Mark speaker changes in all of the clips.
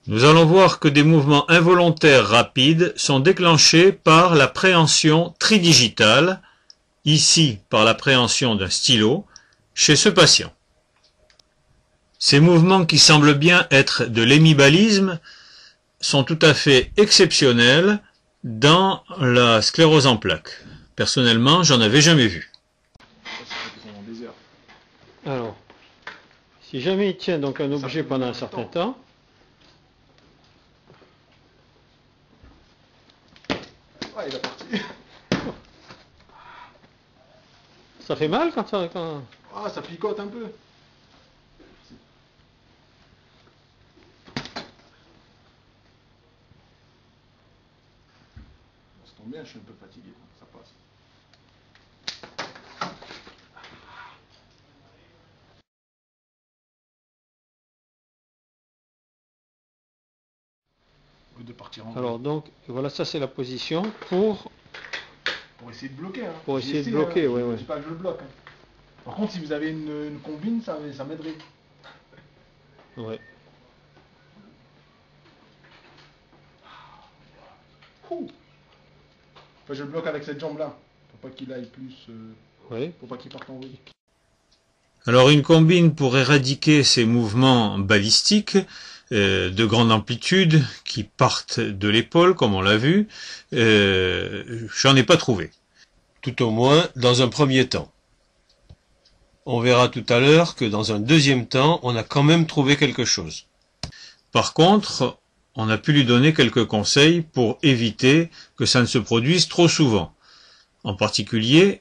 Speaker 1: Nous allons voir que des mouvements involontaires rapides sont déclenchés par la préhension tridigitale, ici par la préhension d'un stylo, chez ce patient. Ces mouvements qui semblent bien être de l'hémibalisme sont tout à fait exceptionnels dans la sclérose en plaques. Personnellement, j'en avais jamais vu.
Speaker 2: Alors, si jamais il tient donc un objet pendant un certain temps,
Speaker 3: ah, il est parti.
Speaker 2: Ça fait mal quand ça...
Speaker 3: Ah, ça picote un peu. Ça tombe bien, je suis un peu fatigué, ça passe. De partir en
Speaker 2: Alors donc, voilà, ça c'est la position pour
Speaker 3: essayer de bloquer. Hein.
Speaker 2: Pour essayer de bloquer, oui.
Speaker 3: Je dis pas que je le bloque. Hein. Par contre, si vous avez une combine, ça m'aiderait.
Speaker 2: Ouais.
Speaker 3: Enfin, je le bloque avec cette jambe-là, pour pas qu'il aille plus...
Speaker 2: Oui.
Speaker 3: Pour pas qu'il parte en vrille.
Speaker 1: Alors une combine pour éradiquer ces mouvements balistiques de grande amplitude qui partent de l'épaule, comme on l'a vu, j'en ai pas trouvé. Tout au moins dans un premier temps. On verra tout à l'heure que dans un deuxième temps, on a quand même trouvé quelque chose. Par contre, on a pu lui donner quelques conseils pour éviter que ça ne se produise trop souvent. En particulier,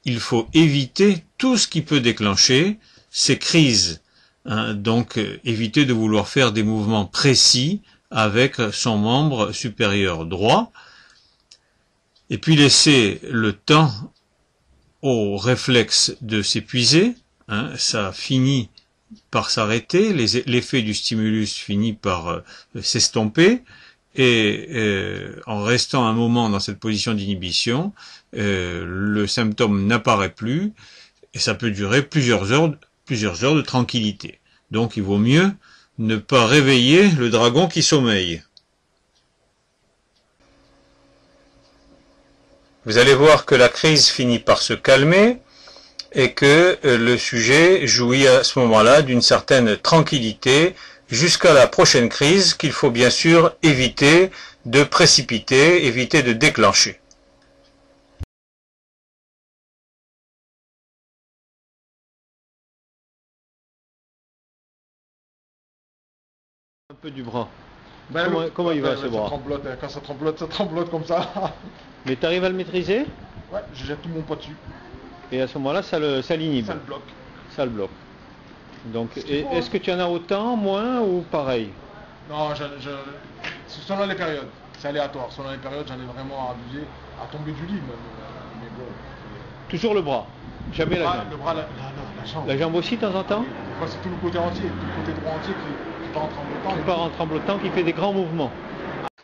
Speaker 1: il faut éviter tout ce qui peut déclencher ces crises. Donc, éviter de vouloir faire des mouvements précis avec son membre supérieur droit. Et puis laisser le temps au réflexe de s'épuiser. Ça finit par s'arrêter, l'effet du stimulus finit par s'estomper. Et en restant un moment dans cette position d'inhibition, le symptôme n'apparaît plus et ça peut durer plusieurs heures de tranquillité. Donc il vaut mieux ne pas réveiller le dragon qui sommeille. Vous allez voir que la crise finit par se calmer et que le sujet jouit à ce moment-là d'une certaine tranquillité jusqu'à la prochaine crise qu'il faut bien sûr éviter de précipiter, éviter de déclencher.
Speaker 2: Un peu du bras.
Speaker 3: Ben,
Speaker 2: comment il va ce bras?
Speaker 3: Quand ça tremblote comme ça.
Speaker 2: Mais tu arrives à le maîtriser?
Speaker 3: Ouais, je jette tout mon poids dessus.
Speaker 2: Et à ce moment-là, ça l'inhibe.
Speaker 3: Ça le bloque.
Speaker 2: Ça le bloque. Donc, est-ce que tu en as autant, moins ou pareil?
Speaker 3: Non, selon les périodes. C'est aléatoire. Selon les périodes, j'en ai vraiment abusé à tomber du lit. Mais bon.
Speaker 2: Toujours le bras. Jamais la jambe.
Speaker 3: Le bras, la jambe.
Speaker 2: La jambe aussi de temps en temps?
Speaker 3: Enfin, c'est tout le côté entier, tout le côté droit entier qui part en tremblotant.
Speaker 2: Qui part en tremblotant, qui fait des grands mouvements.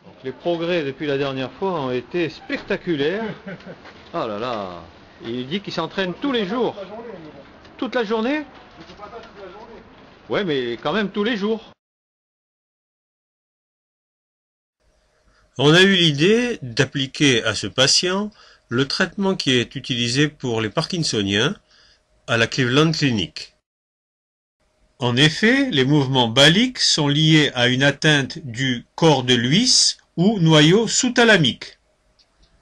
Speaker 2: Donc, les progrès depuis la dernière fois ont été spectaculaires. Oh là là. Il dit qu'il s'entraîne tous les jours. Toute la journée?
Speaker 3: Je fais pas ça toute la journée.
Speaker 2: Ouais, mais quand même tous les jours.
Speaker 1: On a eu l'idée d'appliquer à ce patient le traitement qui est utilisé pour les Parkinsoniens à la Cleveland Clinic. En effet, les mouvements baliques sont liés à une atteinte du corps de l'huisse ou noyau sous-thalamique.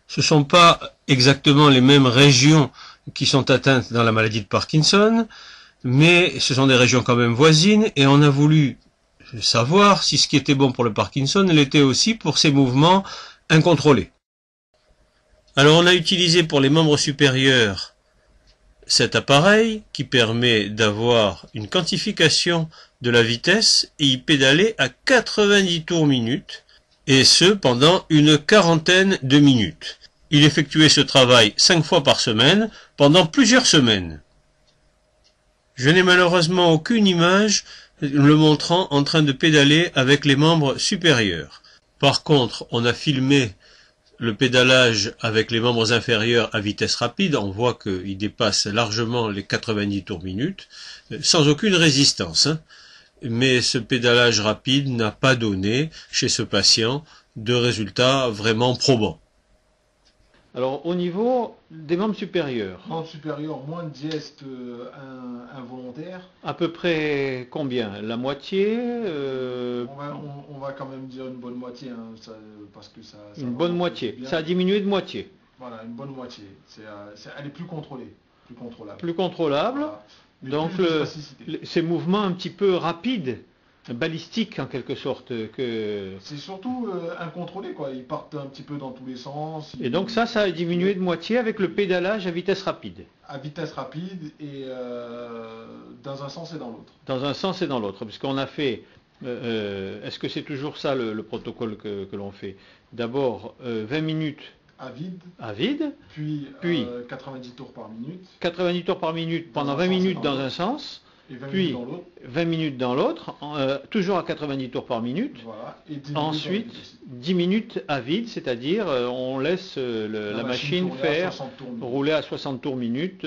Speaker 1: Ce ne sont pas exactement les mêmes régions qui sont atteintes dans la maladie de Parkinson, mais ce sont des régions quand même voisines et on a voulu savoir si ce qui était bon pour le Parkinson l'était aussi pour ces mouvements incontrôlés. Alors on a utilisé pour les membres supérieurs cet appareil qui permet d'avoir une quantification de la vitesse et y pédaler à 90 tours minute, et ce pendant une quarantaine de minutes. Il effectuait ce travail 5 fois par semaine pendant plusieurs semaines. Je n'ai malheureusement aucune image le montrant en train de pédaler avec les membres supérieurs. Par contre, on a filmé le pédalage avec les membres inférieurs à vitesse rapide. On voit qu'il dépasse largement les 90 tours minute, sans aucune résistance. mais ce pédalage rapide n'a pas donné chez ce patient de résultats vraiment probants.
Speaker 2: Alors au niveau des membres supérieurs,
Speaker 3: Membre supérieur, moins de gestes involontaires.
Speaker 2: à peu près combien? La moitié
Speaker 3: On va quand même dire une bonne moitié, hein, parce que ça
Speaker 2: une bonne
Speaker 3: vraiment
Speaker 2: moitié.
Speaker 3: bien.
Speaker 2: Ça a diminué de moitié.
Speaker 3: Voilà, une bonne moitié. Elle est plus contrôlée, plus contrôlable.
Speaker 2: Plus contrôlable.
Speaker 3: Voilà. Mais
Speaker 2: Donc
Speaker 3: plus de spasticité.
Speaker 2: ces mouvements un petit peu rapides, balistiques en quelque sorte, que...
Speaker 3: C'est surtout incontrôlé, quoi. Ils partent un petit peu dans tous les sens.
Speaker 2: Et donc ça a diminué de moitié avec le pédalage à vitesse rapide.
Speaker 3: À vitesse rapide et dans un sens et dans l'autre.
Speaker 2: Dans un sens et dans l'autre, puisqu'on a fait... est-ce que c'est toujours ça le protocole que l'on fait? D'abord 20 minutes
Speaker 3: À vide,
Speaker 2: puis
Speaker 3: 90 tours par minute,
Speaker 2: 90 tours par minute pendant
Speaker 3: Dans un
Speaker 2: 20
Speaker 3: sens et
Speaker 2: minutes
Speaker 3: dans
Speaker 2: dans
Speaker 3: l'autre.
Speaker 2: un sens,
Speaker 3: et 20
Speaker 2: puis
Speaker 3: minutes dans l'autre.
Speaker 2: 20 minutes dans l'autre, toujours à 90 tours par minute.
Speaker 3: Voilà. Et 10 minutes
Speaker 2: Ensuite,
Speaker 3: dans l'autre.
Speaker 2: 10 minutes à vide, c'est-à-dire on laisse la machine
Speaker 3: tourner à
Speaker 2: faire
Speaker 3: 60 tours minute.
Speaker 2: rouler à 60 tours minute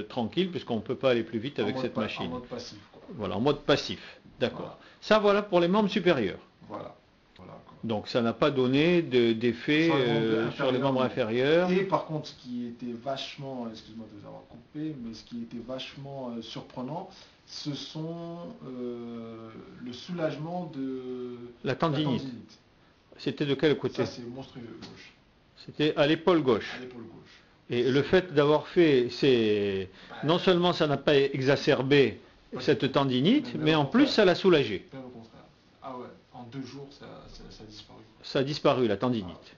Speaker 2: tranquille, puisqu'on ne peut pas aller plus vite avec cette
Speaker 3: En
Speaker 2: machine.
Speaker 3: mode passif, quoi.
Speaker 2: Voilà, en mode passif. D'accord.
Speaker 3: Voilà.
Speaker 2: Ça, voilà pour les membres supérieurs.
Speaker 3: Voilà. Voilà, quoi.
Speaker 2: Donc ça n'a pas donné d'effet
Speaker 3: Sur les membres
Speaker 2: sur les membres inférieurs.
Speaker 3: Et par contre, ce qui était vachement, excuse-moi de vous avoir coupé, mais ce qui était vachement surprenant, ce sont le soulagement de
Speaker 2: La tendinite. C'était de quel côté?
Speaker 3: Ça, c'est monstrueux, gauche,
Speaker 2: C'était à l'épaule gauche.
Speaker 3: à l'épaule gauche.
Speaker 2: Et le fait d'avoir fait, non seulement ça n'a pas exacerbé cette tendinite, mais en plus ça l'a soulagé.
Speaker 3: Bien au contraire. Ah ouais, en 2 jours, ça a disparu.
Speaker 2: Ça a disparu, la tendinite.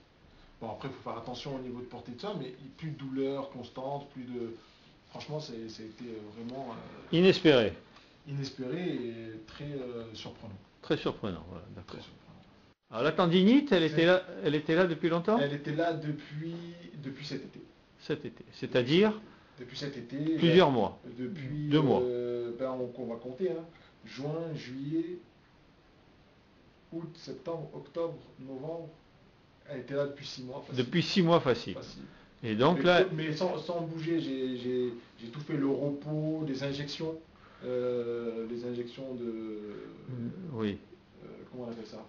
Speaker 3: Bon, après, il faut faire attention au niveau de portée de ça, mais plus de douleur constante, plus de... Franchement, ça a été vraiment
Speaker 2: Inespéré.
Speaker 3: inespéré et très surprenant.
Speaker 2: Très surprenant, voilà,
Speaker 3: Très
Speaker 2: d'accord.
Speaker 3: surprenant.
Speaker 2: Alors la tendinite, elle était là depuis longtemps?
Speaker 3: Elle était là depuis cet été.
Speaker 2: Cet été. C'est-à-dire
Speaker 3: Depuis cet été.
Speaker 2: plusieurs mois.
Speaker 3: Depuis
Speaker 2: 2 mois.
Speaker 3: On va compter, hein. Juin, juillet, août, septembre, octobre, novembre. Elle était là depuis 6 mois. Facile.
Speaker 2: Depuis 6 mois facile.
Speaker 3: Facile.
Speaker 2: Et donc
Speaker 3: mais,
Speaker 2: là,
Speaker 3: mais sans bouger, j'ai tout fait, le repos, les injections de...
Speaker 2: oui,
Speaker 3: comment on appelle ça?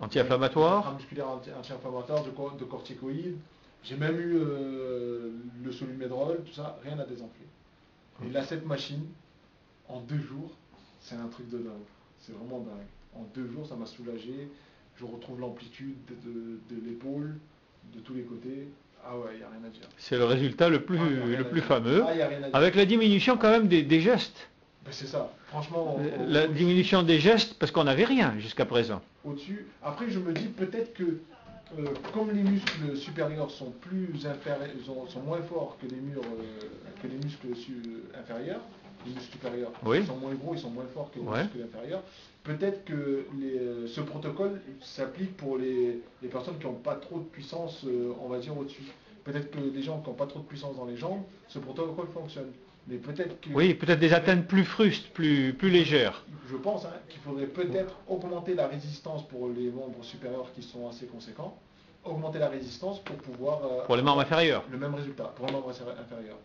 Speaker 2: anti-inflammatoire.
Speaker 3: Musculaire anti-inflammatoire, de corticoïdes. J'ai même eu le Solu-Medrol, tout ça, rien à désenfler. Et là, cette machine, en 2 jours, c'est un truc de dingue. C'est vraiment dingue. En 2 jours, ça m'a soulagé. Je retrouve l'amplitude de l'épaule, de tous les côtés. Ah ouais, il n'y a rien à dire.
Speaker 2: C'est le résultat le plus fameux,
Speaker 3: Ah, y a rien à dire.
Speaker 2: avec la diminution quand même des gestes.
Speaker 3: Ben, c'est ça. Franchement,
Speaker 2: La diminution des gestes, parce qu'on n'avait rien jusqu'à présent.
Speaker 3: au-dessus. Après, je me dis peut-être que comme les muscles supérieurs sont sont moins forts que les muscles inférieurs, les muscles supérieurs
Speaker 2: Oui.
Speaker 3: sont moins gros, ils sont moins forts que les
Speaker 2: Ouais.
Speaker 3: muscles inférieurs. Peut-être que ce protocole s'applique pour les personnes qui n'ont pas trop de puissance, on va dire au-dessus. Peut-être que les gens qui n'ont pas trop de puissance dans les jambes, ce protocole fonctionne. Mais peut-être que...
Speaker 2: Oui, peut-être des atteintes plus frustes, plus légères.
Speaker 3: Je pense qu'il faudrait peut-être augmenter la résistance pour les membres supérieurs qui sont assez conséquents, augmenter la résistance pour pouvoir...
Speaker 2: Pour les membres inférieurs.
Speaker 3: Le même résultat, pour les membres inférieurs.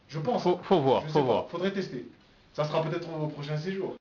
Speaker 3: Je pense.
Speaker 2: Faut voir,
Speaker 3: Je sais
Speaker 2: faut
Speaker 3: pas,
Speaker 2: voir.
Speaker 3: faudrait tester. Ça sera peut-être au prochain séjour.